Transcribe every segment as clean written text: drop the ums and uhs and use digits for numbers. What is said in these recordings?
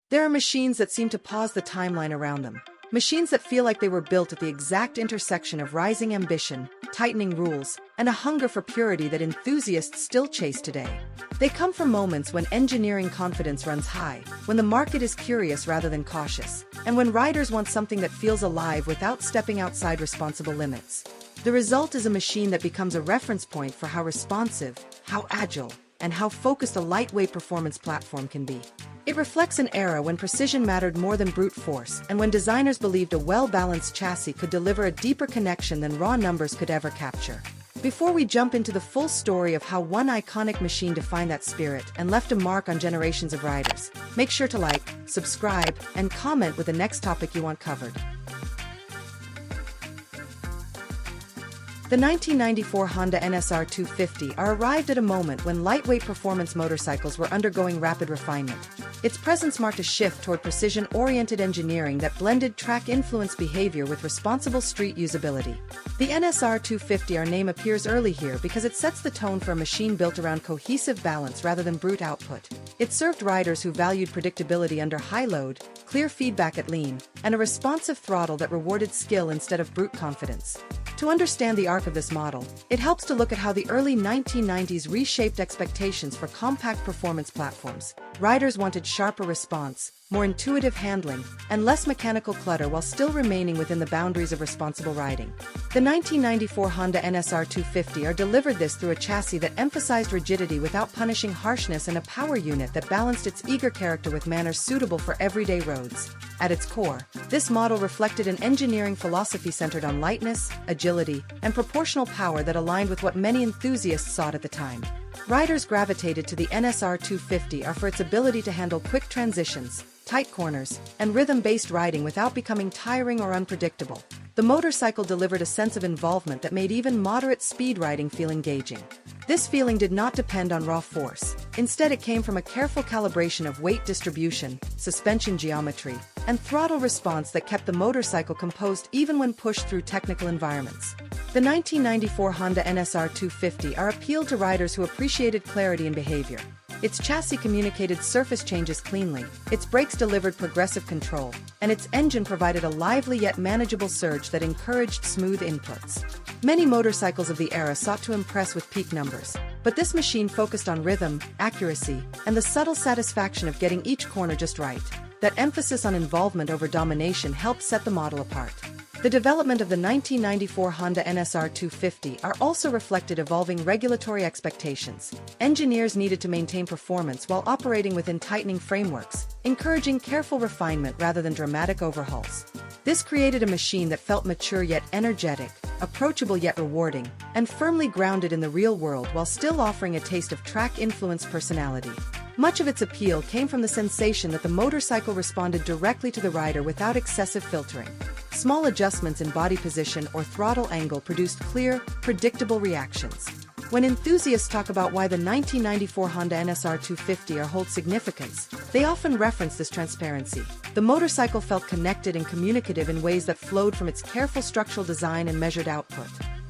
There are machines that seem to pause the timeline around them. Machines that feel like they were built at the exact intersection of rising ambition, tightening rules, and a hunger for purity that enthusiasts still chase today. They come from moments when engineering confidence runs high, when the market is curious rather than cautious, and when riders want something that feels alive without stepping outside responsible limits. The result is a machine that becomes a reference point for how responsive, how agile, and how focused a lightweight performance platform can be. It reflects an era when precision mattered more than brute force, and when designers believed a well-balanced chassis could deliver a deeper connection than raw numbers could ever capture. Before we jump into the full story of how one iconic machine defined that spirit and left a mark on generations of riders, make sure to like, subscribe, and comment with the next topic you want covered. The 1994 Honda NSR250R arrived at a moment when lightweight performance motorcycles were undergoing rapid refinement. Its presence marked a shift toward precision-oriented engineering that blended track-influenced behavior with responsible street usability. The NSR250R name appears early here because it sets the tone for a machine built around cohesive balance rather than brute output. It served riders who valued predictability under high load, clear feedback at lean, and a responsive throttle that rewarded skill instead of brute confidence. To understand the arc of this model, it helps to look at how the early 1990s reshaped expectations for compact performance platforms. Riders wanted sharper response, more intuitive handling, and less mechanical clutter while still remaining within the boundaries of responsible riding. The 1994 Honda NSR250R delivered this through a chassis that emphasized rigidity without punishing harshness and a power unit that balanced its eager character with manners suitable for everyday roads. At its core, this model reflected an engineering philosophy centered on lightness, agility, and proportional power that aligned with what many enthusiasts sought at the time. Riders gravitated to the NSR250R for its ability to handle quick transitions, tight corners, and rhythm-based riding without becoming tiring or unpredictable. The motorcycle delivered a sense of involvement that made even moderate speed riding feel engaging. This feeling did not depend on raw force. Instead, it came from a careful calibration of weight distribution, suspension geometry, and throttle response that kept the motorcycle composed even when pushed through technical environments. The 1994 Honda NSR250R appealed to riders who appreciated clarity in behavior. Its chassis communicated surface changes cleanly, its brakes delivered progressive control, and its engine provided a lively yet manageable surge that encouraged smooth inputs. Many motorcycles of the era sought to impress with peak numbers, but this machine focused on rhythm, accuracy, and the subtle satisfaction of getting each corner just right. That emphasis on involvement over domination helped set the model apart. The development of the 1994 Honda NSR250R also reflected evolving regulatory expectations. Engineers needed to maintain performance while operating within tightening frameworks, encouraging careful refinement rather than dramatic overhauls. This created a machine that felt mature yet energetic, approachable yet rewarding, and firmly grounded in the real world while still offering a taste of track-influenced personality. Much of its appeal came from the sensation that the motorcycle responded directly to the rider without excessive filtering. Small adjustments in body position or throttle angle produced clear, predictable reactions. When enthusiasts talk about why the 1994 Honda NSR250R holds significance, they often reference this transparency. The motorcycle felt connected and communicative in ways that flowed from its careful structural design and measured output.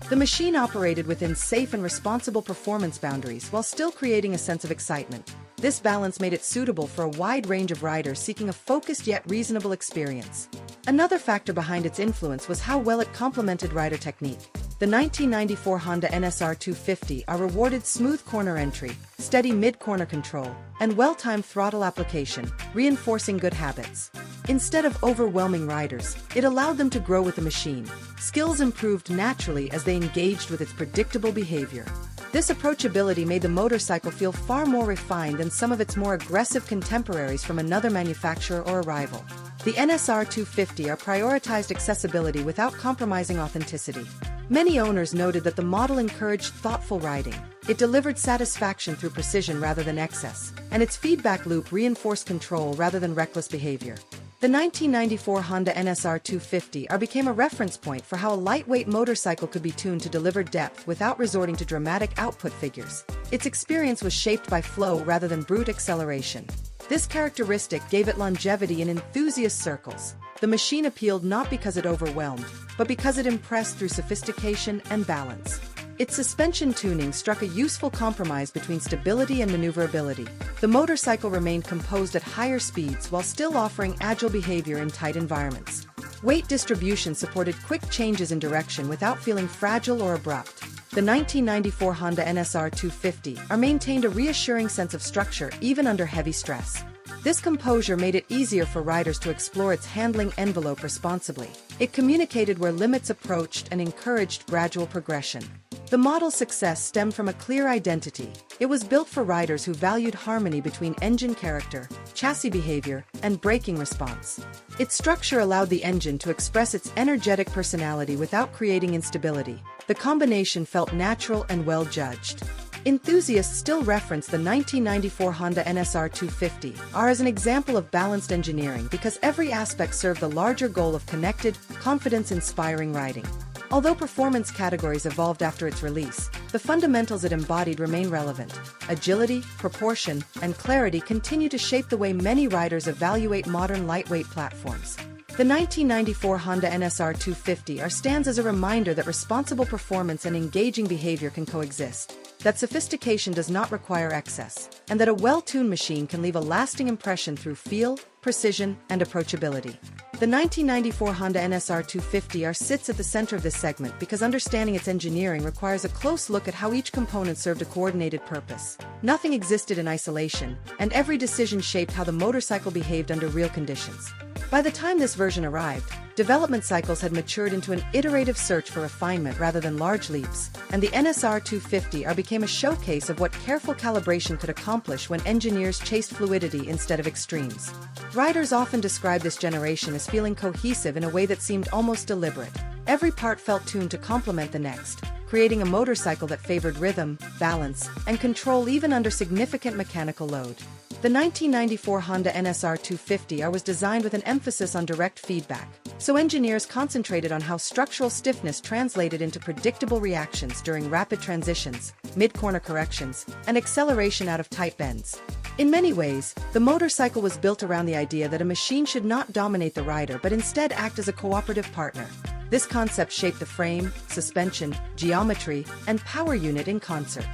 The machine operated within safe and responsible performance boundaries while still creating a sense of excitement. This balance made it suitable for a wide range of riders seeking a focused yet reasonable experience. Another factor behind its influence was how well it complemented rider technique. The 1994 Honda NSR250R rewarded smooth corner entry, steady mid-corner control, and well-timed throttle application, reinforcing good habits. Instead of overwhelming riders, it allowed them to grow with the machine. Skills improved naturally as they engaged with its predictable behavior. This approachability made the motorcycle feel far more refined than some of its more aggressive contemporaries from another manufacturer or a rival. The NSR250R prioritized accessibility without compromising authenticity. Many owners noted that the model encouraged thoughtful riding. It delivered satisfaction through precision rather than excess, and its feedback loop reinforced control rather than reckless behavior. The 1994 Honda NSR250R became a reference point for how a lightweight motorcycle could be tuned to deliver depth without resorting to dramatic output figures. Its experience was shaped by flow rather than brute acceleration. This characteristic gave it longevity in enthusiast circles. The machine appealed not because it overwhelmed, but because it impressed through sophistication and balance. Its suspension tuning struck a useful compromise between stability and maneuverability. The motorcycle remained composed at higher speeds while still offering agile behavior in tight environments. Weight distribution supported quick changes in direction without feeling fragile or abrupt. The 1994 Honda NSR250R maintained a reassuring sense of structure even under heavy stress. This composure made it easier for riders to explore its handling envelope responsibly. It communicated where limits approached and encouraged gradual progression. The model's success stemmed from a clear identity. It was built for riders who valued harmony between engine character, chassis behavior, and braking response. Its structure allowed the engine to express its energetic personality without creating instability. The combination felt natural and well-judged. Enthusiasts still reference the 1994 Honda NSR250R as an example of balanced engineering because every aspect served the larger goal of connected, confidence-inspiring riding. Although performance categories evolved after its release, the fundamentals it embodied remain relevant. Agility, proportion, and clarity continue to shape the way many riders evaluate modern lightweight platforms. The 1994 Honda NSR250R stands as a reminder that responsible performance and engaging behavior can coexist, that sophistication does not require excess, and that a well-tuned machine can leave a lasting impression through feel, precision, and approachability. The 1994 Honda NSR250R sits at the center of this segment because understanding its engineering requires a close look at how each component served a coordinated purpose. Nothing existed in isolation, and every decision shaped how the motorcycle behaved under real conditions. By the time this version arrived, development cycles had matured into an iterative search for refinement rather than large leaps, and the NSR250R became a showcase of what careful calibration could accomplish when engineers chased fluidity instead of extremes. Riders often describe this generation as feeling cohesive in a way that seemed almost deliberate. Every part felt tuned to complement the next, creating a motorcycle that favored rhythm, balance, and control even under significant mechanical load. The 1994 Honda NSR250R was designed with an emphasis on direct feedback, so engineers concentrated on how structural stiffness translated into predictable reactions during rapid transitions, mid-corner corrections, and acceleration out of tight bends. In many ways, the motorcycle was built around the idea that a machine should not dominate the rider but instead act as a cooperative partner. This concept shaped the frame, suspension, geometry, and power unit in concert.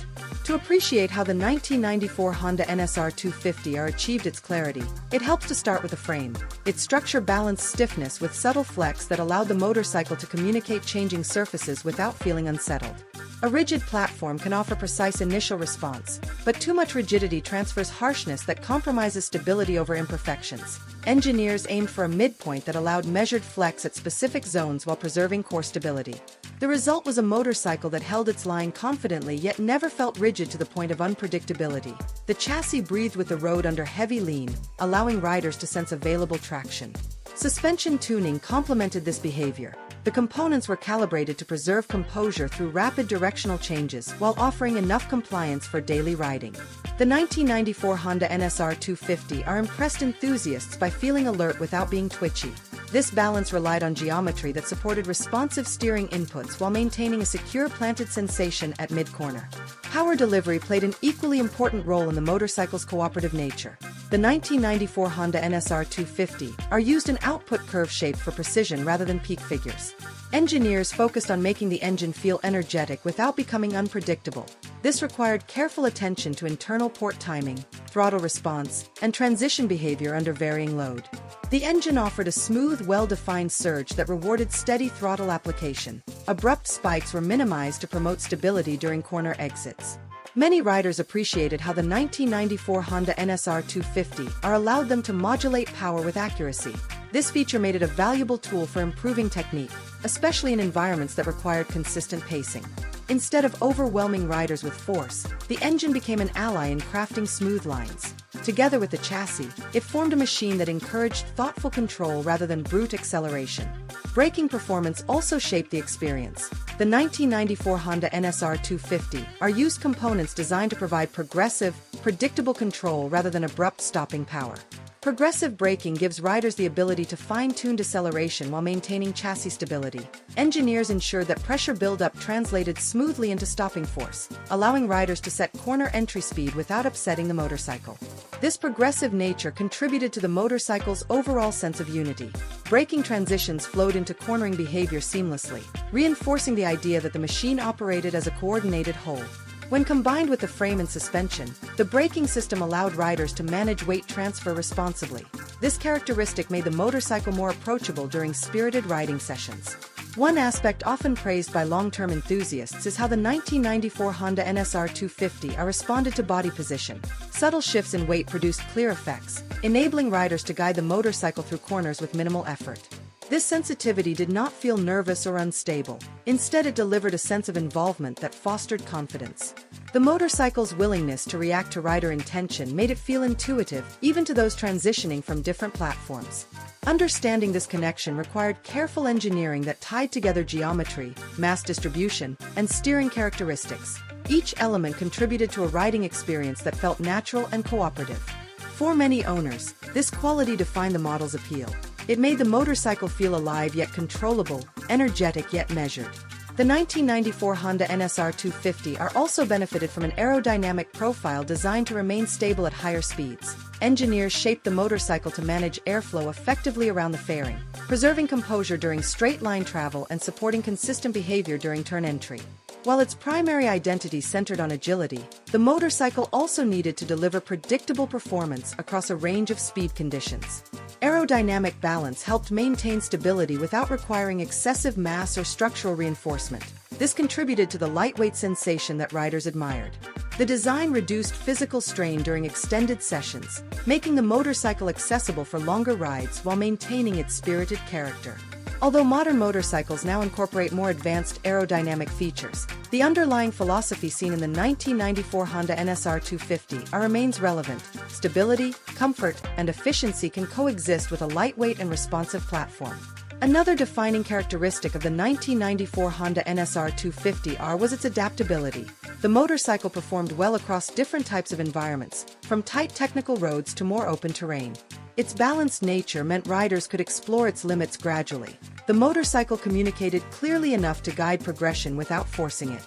To appreciate how the 1994 Honda NSR250R achieved its clarity, it helps to start with the frame. Its structure balanced stiffness with subtle flex that allowed the motorcycle to communicate changing surfaces without feeling unsettled. A rigid platform can offer precise initial response, but too much rigidity transfers harshness that compromises stability over imperfections. Engineers aimed for a midpoint that allowed measured flex at specific zones while preserving core stability. The result was a motorcycle that held its line confidently yet never felt rigid to the point of unpredictability. The chassis breathed with the road under heavy lean, allowing riders to sense available traction. Suspension tuning complemented this behavior. The components were calibrated to preserve composure through rapid directional changes while offering enough compliance for daily riding. The 1994 Honda NSR250R impressed enthusiasts by feeling alert without being twitchy. This balance relied on geometry that supported responsive steering inputs while maintaining a secure planted sensation at mid-corner. Power delivery played an equally important role in the motorcycle's cooperative nature. The 1994 Honda NSR250R used an output curve shape for precision rather than peak figures. Engineers focused on making the engine feel energetic without becoming unpredictable. This required careful attention to internal port timing, throttle response, and transition behavior under varying load. The engine offered a smooth, well-defined surge that rewarded steady throttle application. Abrupt spikes were minimized to promote stability during corner exits. Many riders appreciated how the 1994 Honda NSR250R allowed them to modulate power with accuracy. This feature made it a valuable tool for improving technique, especially in environments that required consistent pacing. Instead of overwhelming riders with force, the engine became an ally in crafting smooth lines. Together with the chassis, it formed a machine that encouraged thoughtful control rather than brute acceleration. Braking performance also shaped the experience. The 1994 Honda NSR250R used components designed to provide progressive, predictable control rather than abrupt stopping power. Progressive braking gives riders the ability to fine-tune deceleration while maintaining chassis stability. Engineers ensured that pressure buildup translated smoothly into stopping force, allowing riders to set corner entry speed without upsetting the motorcycle. This progressive nature contributed to the motorcycle's overall sense of unity. Braking transitions flowed into cornering behavior seamlessly, reinforcing the idea that the machine operated as a coordinated whole. When combined with the frame and suspension, the braking system allowed riders to manage weight transfer responsibly. This characteristic made the motorcycle more approachable during spirited riding sessions. One aspect often praised by long-term enthusiasts is how the 1994 Honda NSR250R responded to body position. Subtle shifts in weight produced clear effects, enabling riders to guide the motorcycle through corners with minimal effort. This sensitivity did not feel nervous or unstable. Instead, it delivered a sense of involvement that fostered confidence. The motorcycle's willingness to react to rider intention made it feel intuitive, even to those transitioning from different platforms. Understanding this connection required careful engineering that tied together geometry, mass distribution, and steering characteristics. Each element contributed to a riding experience that felt natural and cooperative. For many owners, this quality defined the model's appeal. It made the motorcycle feel alive yet controllable, energetic yet measured. The 1994 Honda NSR250R also benefited from an aerodynamic profile designed to remain stable at higher speeds. Engineers shaped the motorcycle to manage airflow effectively around the fairing, preserving composure during straight-line travel and supporting consistent behavior during turn entry. While its primary identity centered on agility, the motorcycle also needed to deliver predictable performance across a range of speed conditions. Aerodynamic balance helped maintain stability without requiring excessive mass or structural reinforcement. This contributed to the lightweight sensation that riders admired. The design reduced physical strain during extended sessions, making the motorcycle accessible for longer rides while maintaining its spirited character. Although modern motorcycles now incorporate more advanced aerodynamic features, the underlying philosophy seen in the 1994 Honda NSR250R remains relevant. Stability, comfort, and efficiency can coexist with a lightweight and responsive platform. Another defining characteristic of the 1994 Honda NSR250R was its adaptability. The motorcycle performed well across different types of environments, from tight technical roads to more open terrain. Its balanced nature meant riders could explore its limits gradually. The motorcycle communicated clearly enough to guide progression without forcing it.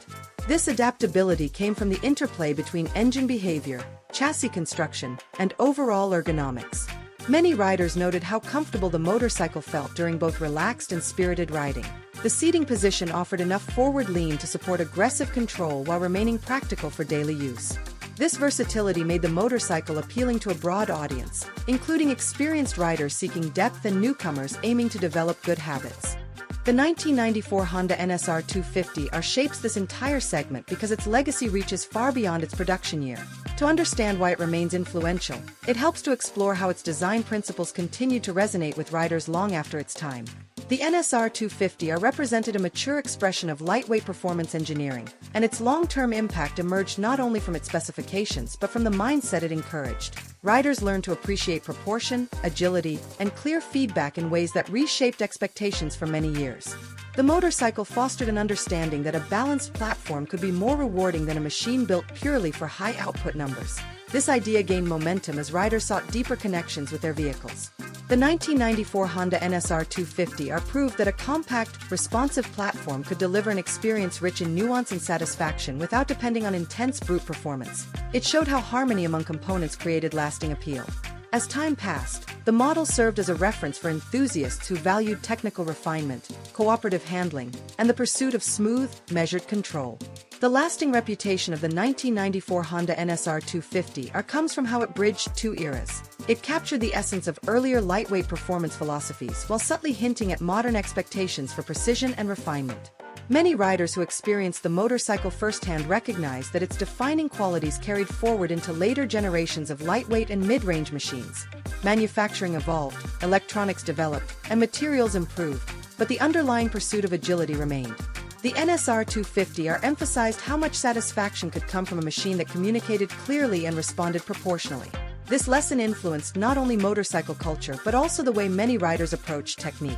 This adaptability came from the interplay between engine behavior, chassis construction, and overall ergonomics. Many riders noted how comfortable the motorcycle felt during both relaxed and spirited riding. The seating position offered enough forward lean to support aggressive control while remaining practical for daily use. This versatility made the motorcycle appealing to a broad audience, including experienced riders seeking depth and newcomers aiming to develop good habits. The 1994 Honda NSR250R shapes this entire segment because its legacy reaches far beyond its production year. To understand why it remains influential, it helps to explore how its design principles continue to resonate with riders long after its time. The NSR250R represented a mature expression of lightweight performance engineering, and its long-term impact emerged not only from its specifications but from the mindset it encouraged. Riders learned to appreciate proportion, agility, and clear feedback in ways that reshaped expectations for many years. The motorcycle fostered an understanding that a balanced platform could be more rewarding than a machine built purely for high output numbers. This idea gained momentum as riders sought deeper connections with their vehicles. The 1994 Honda NSR250R proved that a compact, responsive platform could deliver an experience rich in nuance and satisfaction without depending on intense brute performance. It showed how harmony among components created lasting appeal. As time passed, the model served as a reference for enthusiasts who valued technical refinement, cooperative handling, and the pursuit of smooth, measured control. The lasting reputation of the 1994 Honda NSR250R comes from how it bridged two eras. It captured the essence of earlier lightweight performance philosophies while subtly hinting at modern expectations for precision and refinement. Many riders who experienced the motorcycle firsthand recognized that its defining qualities carried forward into later generations of lightweight and mid-range machines. Manufacturing evolved, electronics developed, and materials improved, but the underlying pursuit of agility remained. The NSR250R emphasized how much satisfaction could come from a machine that communicated clearly and responded proportionally. This lesson influenced not only motorcycle culture but also the way many riders approach technique.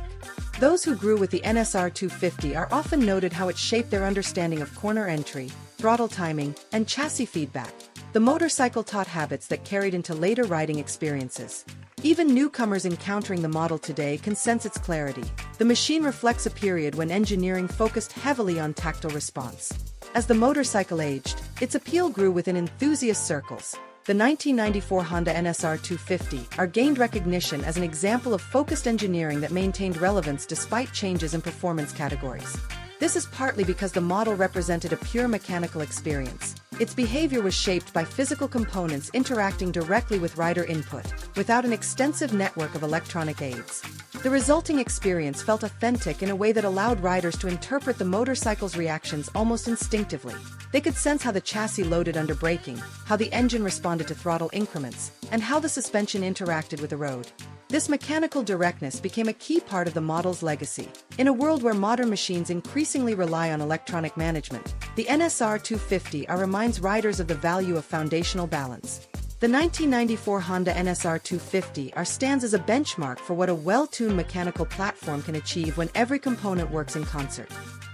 Those who grew with the NSR250R often noted how it shaped their understanding of corner entry, throttle timing, and chassis feedback. The motorcycle taught habits that carried into later riding experiences. Even newcomers encountering the model today can sense its clarity. The machine reflects a period when engineering focused heavily on tactile response. As the motorcycle aged, its appeal grew within enthusiast circles. the 1994 Honda NSR250R gained recognition as an example of focused engineering that maintained relevance despite changes in performance categories. This is partly because the model represented a pure mechanical experience. Its behavior was shaped by physical components interacting directly with rider input, without an extensive network of electronic aids. The resulting experience felt authentic in a way that allowed riders to interpret the motorcycle's reactions almost instinctively. They could sense how the chassis loaded under braking, how the engine responded to throttle increments, and how the suspension interacted with the road. This mechanical directness became a key part of the model's legacy. In a world where modern machines increasingly rely on electronic management, the NSR250R reminds riders of the value of foundational balance. The 1994 Honda NSR250R stands as a benchmark for what a well-tuned mechanical platform can achieve when every component works in concert.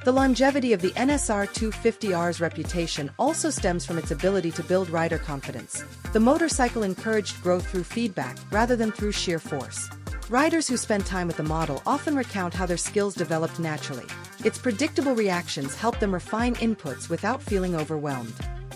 The longevity of the NSR250R's reputation also stems from its ability to build rider confidence. The motorcycle encouraged growth through feedback rather than through sheer force. Riders who spend time with the model often recount how their skills developed naturally. Its predictable reactions help them refine inputs without feeling overwhelmed.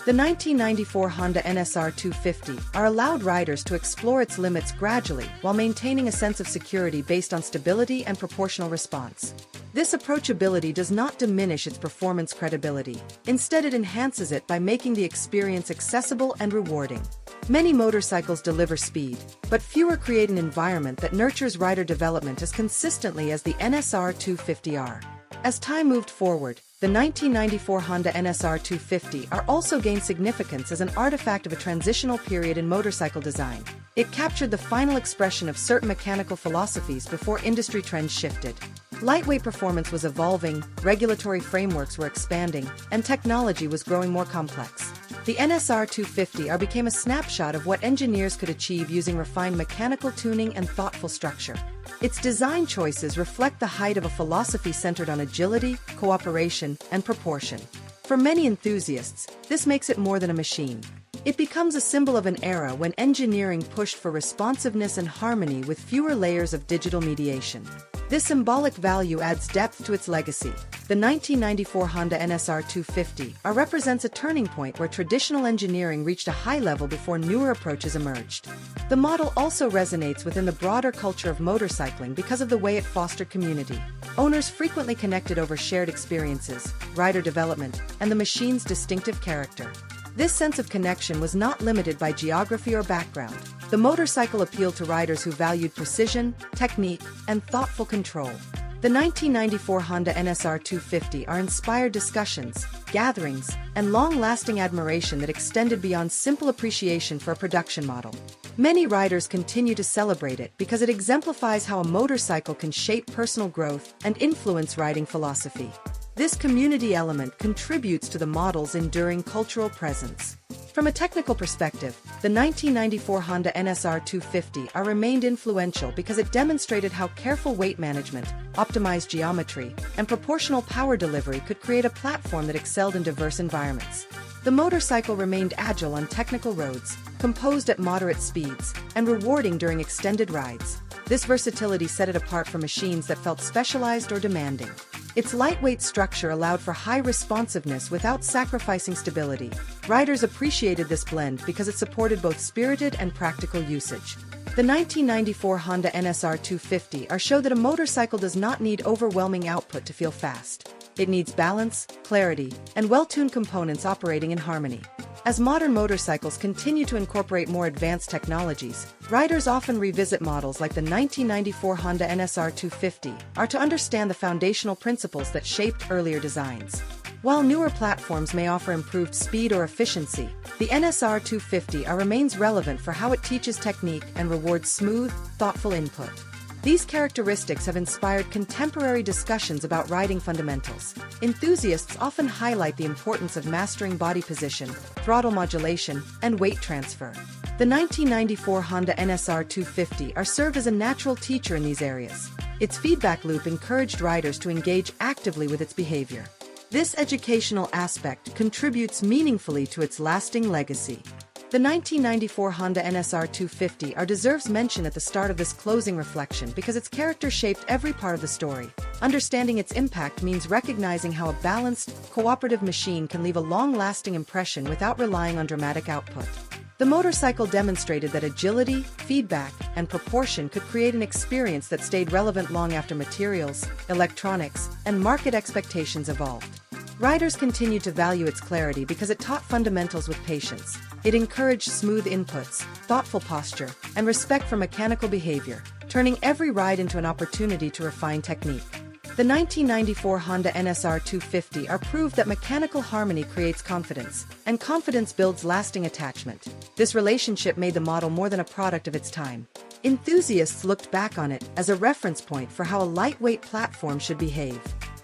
The 1994 Honda NSR250R allowed riders to explore its limits gradually while maintaining a sense of security based on stability and proportional response. This approachability does not diminish its performance credibility. Instead, it enhances it by making the experience accessible and rewarding. Many motorcycles deliver speed, but fewer create an environment that nurtures rider development as consistently as the NSR250R. As time moved forward, the 1994 Honda NSR250R also gained significance as an artifact of a transitional period in motorcycle design. It captured the final expression of certain mechanical philosophies before industry trends shifted. Lightweight performance was evolving, regulatory frameworks were expanding, and technology was growing more complex. The NSR250R became a snapshot of what engineers could achieve using refined mechanical tuning and thoughtful structure. Its design choices reflect the height of a philosophy centered on agility, cooperation, and proportion. For many enthusiasts, this makes it more than a machine. It becomes a symbol of an era when engineering pushed for responsiveness and harmony with fewer layers of digital mediation. This symbolic value adds depth to its legacy. The 1994 Honda NSR250R represents a turning point where traditional engineering reached a high level before newer approaches emerged. The model also resonates within the broader culture of motorcycling because of the way it fostered community. Owners frequently connected over shared experiences, rider development, and the machine's distinctive character. This sense of connection was not limited by geography or background. The motorcycle appealed to riders who valued precision, technique, and thoughtful control. The 1994 Honda NSR250R inspired discussions, gatherings, and long-lasting admiration that extended beyond simple appreciation for a production model. Many riders continue to celebrate it because it exemplifies how a motorcycle can shape personal growth and influence riding philosophy. This community element contributes to the model's enduring cultural presence. From a technical perspective, the 1994 Honda NSR250R remained influential because it demonstrated how careful weight management, optimized geometry, and proportional power delivery could create a platform that excelled in diverse environments. The motorcycle remained agile on technical roads, composed at moderate speeds, and rewarding during extended rides. This versatility set it apart from machines that felt specialized or demanding. Its lightweight structure allowed for high responsiveness without sacrificing stability. Riders appreciated this blend because it supported both spirited and practical usage. The 1994 Honda NSR250R showed that a motorcycle does not need overwhelming output to feel fast. It needs balance, clarity, and well-tuned components operating in harmony. As modern motorcycles continue to incorporate more advanced technologies, riders often revisit models like the 1994 Honda NSR250R to understand the foundational principles that shaped earlier designs. While newer platforms may offer improved speed or efficiency, the NSR250R remains relevant for how it teaches technique and rewards smooth, thoughtful input. These characteristics have inspired contemporary discussions about riding fundamentals. Enthusiasts often highlight the importance of mastering body position, throttle modulation, and weight transfer. The 1994 Honda NSR250R served as a natural teacher in these areas. Its feedback loop encouraged riders to engage actively with its behavior. This educational aspect contributes meaningfully to its lasting legacy. The 1994 Honda NSR250R deserves mention at the start of this closing reflection because its character shaped every part of the story. Understanding its impact means recognizing how a balanced, cooperative machine can leave a long-lasting impression without relying on dramatic output. The motorcycle demonstrated that agility, feedback, and proportion could create an experience that stayed relevant long after materials, electronics, and market expectations evolved. Riders continued to value its clarity because it taught fundamentals with patience. It encouraged smooth inputs, thoughtful posture, and respect for mechanical behavior, turning every ride into an opportunity to refine technique. The 1994 Honda NSR250R proved that mechanical harmony creates confidence, and confidence builds lasting attachment. This relationship made the model more than a product of its time. Enthusiasts looked back on it as a reference point for how a lightweight platform should behave.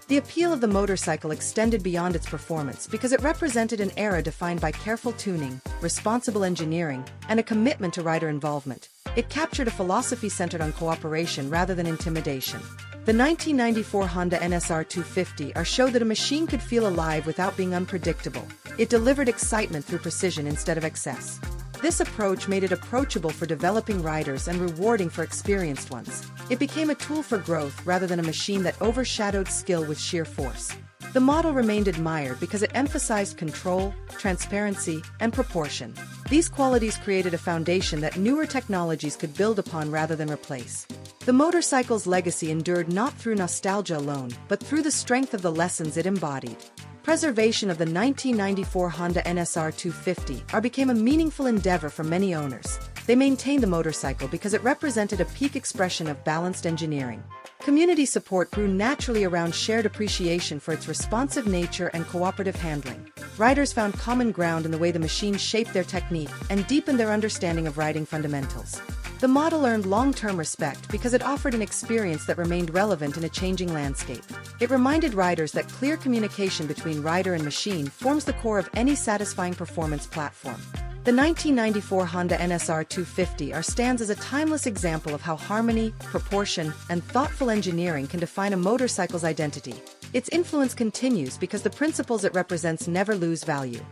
The appeal of the motorcycle extended beyond its performance because it represented an era defined by careful tuning, responsible engineering, and a commitment to rider involvement. It captured a philosophy centered on cooperation rather than intimidation. The 1994 Honda NSR250R showed that a machine could feel alive without being unpredictable. It delivered excitement through precision instead of excess. This approach made it approachable for developing riders and rewarding for experienced ones. It became a tool for growth rather than a machine that overshadowed skill with sheer force. The model remained admired because it emphasized control, transparency, and proportion. These qualities created a foundation that newer technologies could build upon rather than replace. The motorcycle's legacy endured not through nostalgia alone, but through the strength of the lessons it embodied. Preservation of the 1994 Honda NSR250R became a meaningful endeavor for many owners. They maintained the motorcycle because it represented a peak expression of balanced engineering. Community support grew naturally around shared appreciation for its responsive nature and cooperative handling. Riders found common ground in the way the machine shaped their technique and deepened their understanding of riding fundamentals. The model earned long-term respect because it offered an experience that remained relevant in a changing landscape. It reminded riders that clear communication between rider and machine forms the core of any satisfying performance platform. The 1994 Honda NSR250R stands as a timeless example of how harmony, proportion, and thoughtful engineering can define a motorcycle's identity. Its influence continues because the principles it represents never lose value.